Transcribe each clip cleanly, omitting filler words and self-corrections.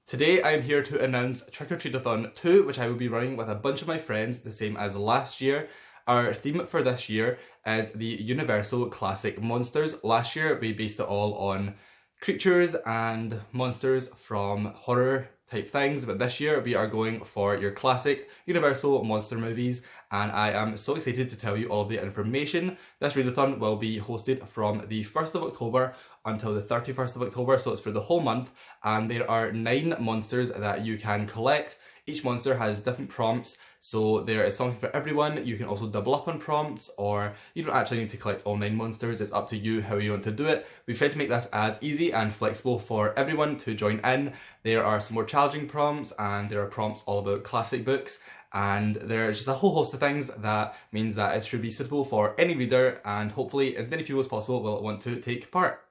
Today I'm here to announce Trick-or-treadathon 2, which I will be running with a bunch of my friends, the same as last year. Our theme for this year is the Universal Classic Monsters. Last year we based it all on creatures and monsters from horror type things, but this year we are going for your classic Universal monster movies, and I am so excited to tell you all of the information. This readathon will be hosted from the 1st of October until the 31st of October, so it's for the whole month, and there are 9 monsters that you can collect. Each monster has different prompts, so there is something for everyone. You can also double up on prompts, or you don't actually need to collect all 9 monsters. It's up to you how you want to do it. We've tried to make this as easy and flexible for everyone to join in. There are some more challenging prompts, and there are prompts all about classic books, and there's just a whole host of things that means that it should be suitable for any reader, and hopefully as many people as possible will want to take part.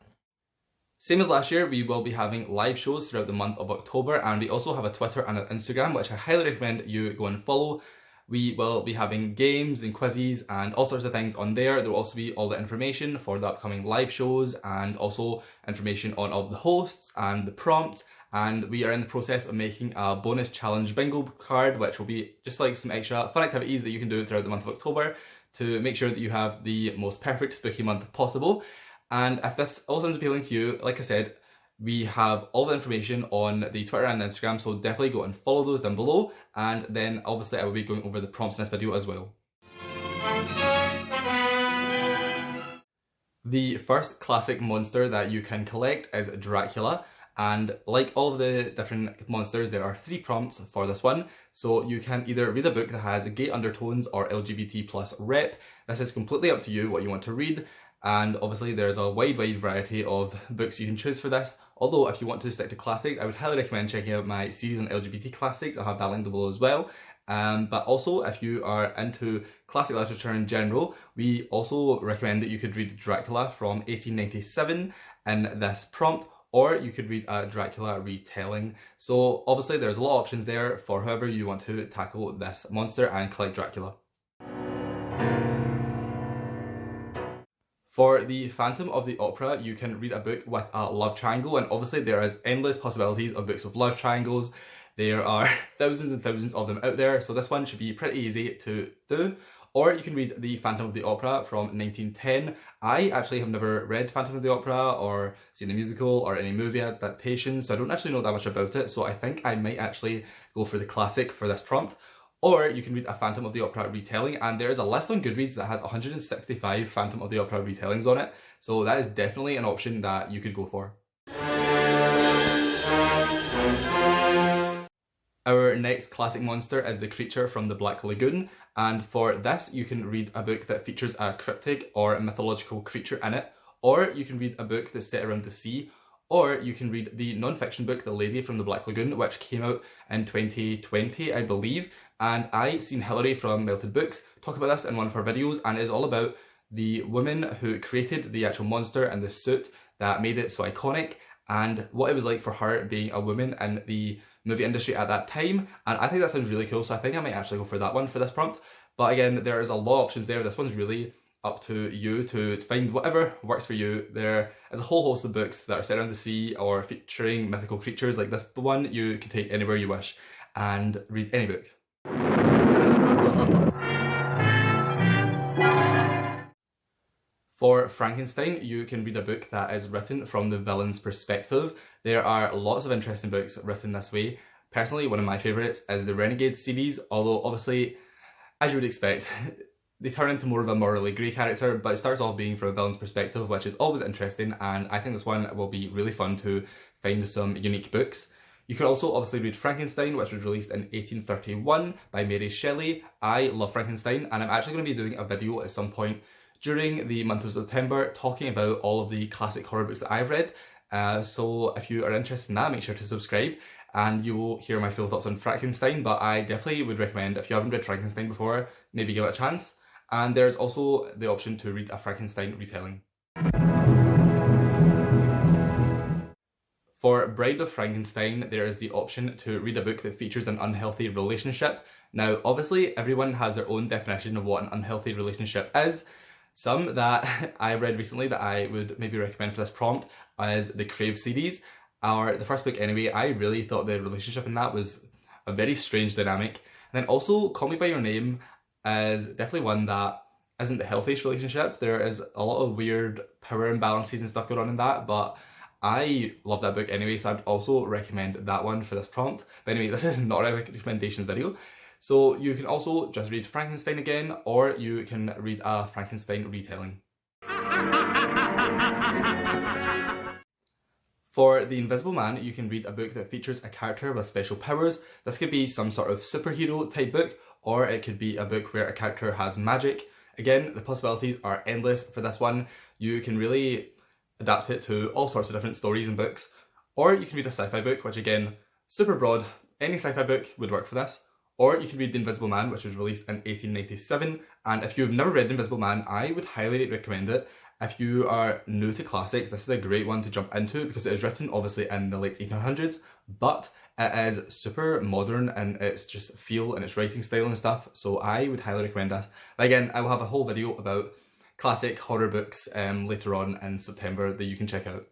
Same as last year, we will be having live shows throughout the month of October, and we also have a Twitter and an Instagram, which I highly recommend you go and follow. We will be having games and quizzes and all sorts of things on there. There will also be all the information for the upcoming live shows, and also information on all of the hosts and the prompts. And we are in the process of making a bonus challenge bingo card, which will be just like some extra fun activities that you can do throughout the month of October to make sure that you have the most perfect spooky month possible. And if this all sounds appealing to you, like I said, we have all the information on the Twitter and Instagram, so definitely go and follow those down below. And then obviously I will be going over the prompts in this video as well. The first classic monster that you can collect is Dracula. And like all of the different monsters, there are 3 prompts for this one. So you can either read a book that has gay undertones or LGBT+ rep. This is completely up to you what you want to read. And obviously there's a wide variety of books you can choose for this. Although if you want to stick to classics, I would highly recommend checking out my series on LGBT classics. I'll have that linked below as well. But also if you are into classic literature in general, we also recommend that you could read Dracula from 1897 in this prompt, or you could read a Dracula retelling. So obviously there's a lot of options there for however you want to tackle this monster and collect Dracula. For the Phantom of the Opera, you can read a book with a love triangle, and obviously there is endless possibilities of books with love triangles. There are thousands and thousands of them out there, so this one should be pretty easy to do. Or you can read the Phantom of the Opera from 1910. I actually have never read Phantom of the Opera or seen the musical or any movie adaptation, so I don't actually know that much about it, so I think I might actually go for the classic for this prompt. Or you can read a Phantom of the Opera retelling, and there is a list on Goodreads that has 165 Phantom of the Opera retellings on it, so that is definitely an option that you could go for. Our next classic monster is the creature from the Black Lagoon, and for this you can read a book that features a cryptic or mythological creature in it, or you can read a book that's set around the sea, or you can read the non-fiction book The Lady from the Black Lagoon, which came out in 2020, I believe, and I seen Hilary from Melted Books talk about this in one of her videos, and it is all about the woman who created the actual monster and the suit that made it so iconic, and what it was like for her being a woman in the movie industry at that time. And I think that sounds really cool, so I think I might actually go for that one for this prompt. But again, there is a lot of options there. This one's really up to you to find whatever works for you. There is a whole host of books that are set around the sea or featuring mythical creatures like this one. You can take anywhere you wish and read any book. For Frankenstein, you can read a book that is written from the villain's perspective. There are lots of interesting books written this way. Personally, one of my favourites is the Renegade series, although obviously, as you would expect, they turn into more of a morally grey character, but it starts off being from a villain's perspective, which is always interesting, and I think this one will be really fun to find some unique books. You can also obviously read Frankenstein, which was released in 1831 by Mary Shelley. I love Frankenstein, and I'm actually going to be doing a video at some point during the month of September talking about all of the classic horror books that I've read. So if you are interested in that, make sure to subscribe and you will hear my full thoughts on Frankenstein, but I definitely would recommend, if you haven't read Frankenstein before, maybe give it a chance. And there's also the option to read a Frankenstein retelling. For Bride of Frankenstein, there is the option to read a book that features an unhealthy relationship. Now, obviously, everyone has their own definition of what an unhealthy relationship is. Some that I read recently that I would maybe recommend for this prompt is the Crave series. the first book anyway, I really thought the relationship in that was a very strange dynamic. And then also Call Me By Your Name is definitely one that isn't the healthiest relationship. There is a lot of weird power imbalances and stuff going on in that, but I love that book anyway, so I'd also recommend that one for this prompt. But anyway, this is not a recommendations video. So you can also just read Frankenstein again, or you can read a Frankenstein retelling. For The Invisible Man, you can read a book that features a character with special powers. This could be some sort of superhero type book, or it could be a book where a character has magic. Again, the possibilities are endless for this one. You can really adapt it to all sorts of different stories and books. Or you can read a sci-fi book, which again, super broad. Any sci-fi book would work for this. Or you can read The Invisible Man, which was released in 1897. And if you've never read The Invisible Man, I would highly recommend it. If you are new to classics, this is a great one to jump into because it is written obviously in the late 1800s, but it is super modern and it's just feel and its writing style and stuff. So I would highly recommend that. Again, I will have a whole video about classic horror books later on in September that you can check out.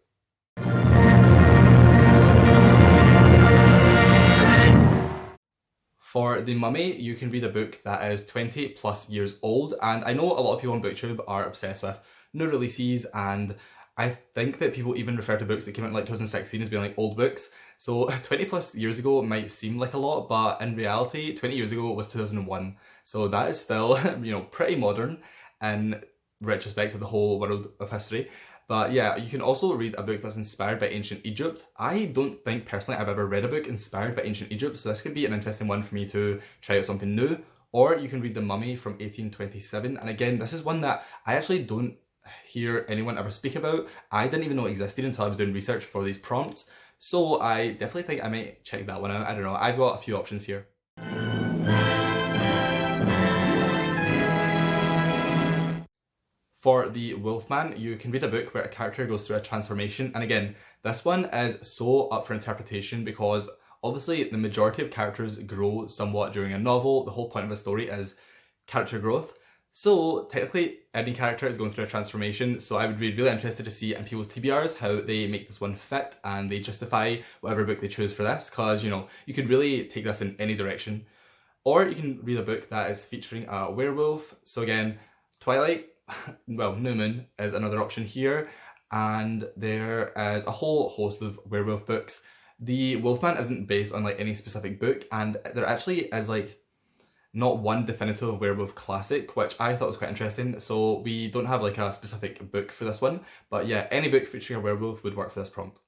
For The Mummy, you can read a book that is 20 plus years old, and I know a lot of people on BookTube are obsessed with new releases, and I think that people even refer to books that came out in like 2016 as being like old books. So 20 plus years ago might seem like a lot, but in reality 20 years ago was 2001. So that is still, you know, pretty modern in retrospect to the whole world of history. But yeah, you can also read a book that's inspired by ancient Egypt. I don't think personally I've ever read a book inspired by ancient Egypt, so this could be an interesting one for me to try out something new. Or you can read The Mummy from 1827, and again, this is one that I actually don't hear anyone ever speak about. I didn't even know it existed until I was doing research for these prompts, so I definitely think I might check that one out. I don't know, I've got a few options here. For The Wolfman, you can read a book where a character goes through a transformation, and again, this one is so up for interpretation because obviously the majority of characters grow somewhat during a novel. The whole point of a story is character growth. So technically any character is going through a transformation, so I would be really interested to see in people's TBRs how they make this one fit and they justify whatever book they choose for this, because you know, you could really take this in any direction. Or you can read a book that is featuring a werewolf. So again, Twilight, well, New Moon is another option here, and there is a whole host of werewolf books. The Wolfman isn't based on like any specific book, and there actually is like not one definitive werewolf classic, which I thought was quite interesting. So we don't have like a specific book for this one, but yeah, any book featuring a werewolf would work for this prompt.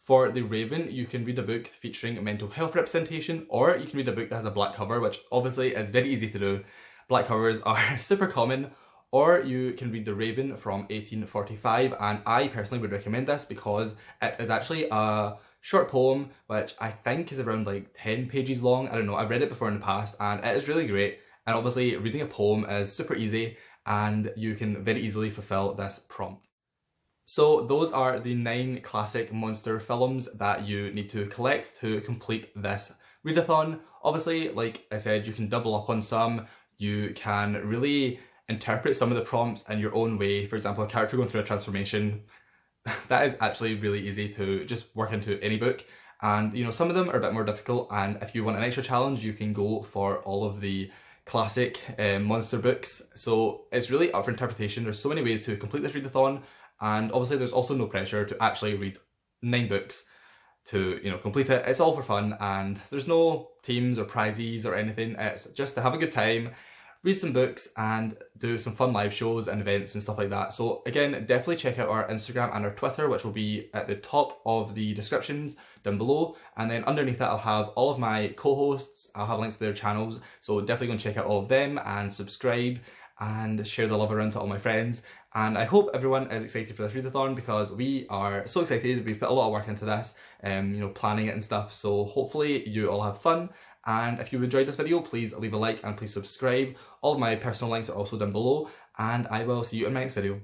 For The Raven, you can read a book featuring mental health representation, or you can read a book that has a black cover, which obviously is very easy to do. Black covers are super common. Or you can read The Raven from 1845, and I personally would recommend this because it is actually a short poem which I think is around like 10 pages long. I don't know, I've read it before in the past and it is really great, and obviously reading a poem is super easy and you can very easily fulfill this prompt. So those are the 9 classic monster films that you need to collect to complete this readathon. Obviously, like I said, you can double up on some, you can really interpret some of the prompts in your own way. For example, a character going through a transformation, that is actually really easy to just work into any book. And you know, some of them are a bit more difficult, and if you want an extra challenge, you can go for all of the classic monster books. So it's really up for interpretation. There's so many ways to complete this readathon, and obviously there's also no pressure to actually read 9 books to, you know, complete it. It's all for fun, and there's no teams or prizes or anything. It's just to have a good time, read some books and do some fun live shows and events and stuff like that. So again, definitely check out our Instagram and our Twitter, which will be at the top of the description down below. And then underneath that, I'll have all of my co-hosts. I'll have links to their channels. So definitely go and check out all of them and subscribe and share the love around to all my friends. And I hope everyone is excited for this readathon because we are so excited. We've put a lot of work into this, you know, planning it and stuff. So hopefully you all have fun. And if you enjoyed this video, please leave a like and please subscribe. All of my personal links are also down below, and I will see you in my next video.